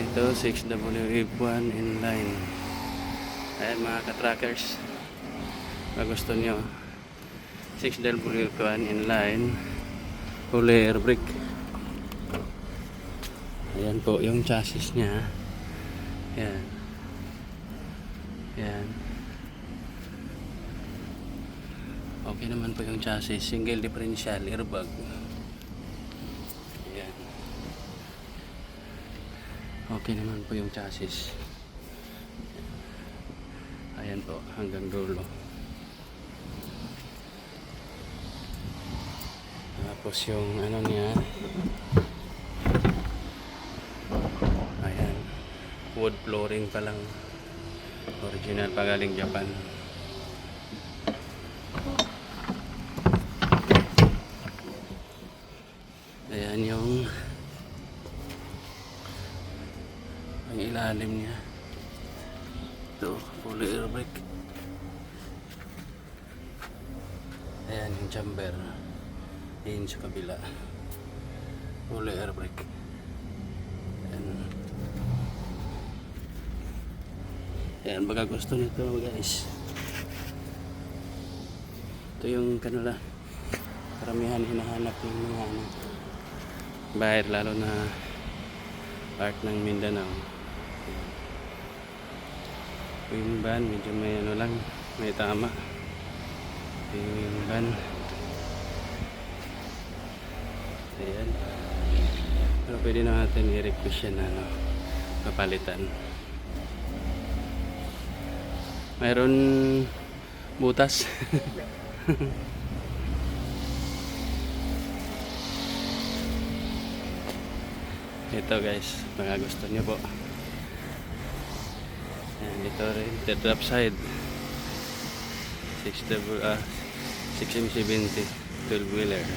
Ito 6W1 inline. Ayan mga ka-trackers, kung gusto nyo 6W1 inline fully air brake. Ayan po yung chassis nya. Ayan. Ayan. Okay naman po yung chassis, single differential airbag. Ayan. Okay naman po yung chassis. Ayan po, hanggang dulo. Tapos yung ano niya, ayan, wood flooring pa lang. Original pa galing Japan. Ayan yung ang ilalim niya. Ito, fully air brake. Ayan yung chamber. Ayan sa kabila. Fully air brake. Ayan. Ayan, baka gusto nito guys. Ito yung kanila. Karamihan hinahanap ng mga buyer, lalo na part ng Mindanao. Yung van, medyo may ano lang, may tama. Yung van. Ayan. Pero pwede na natin i-request yan na papalitan. Mayroon butas. Ito guys, mga gusto nyo po. Ayan, ito rin, the drop side 6M70 12 wheeler.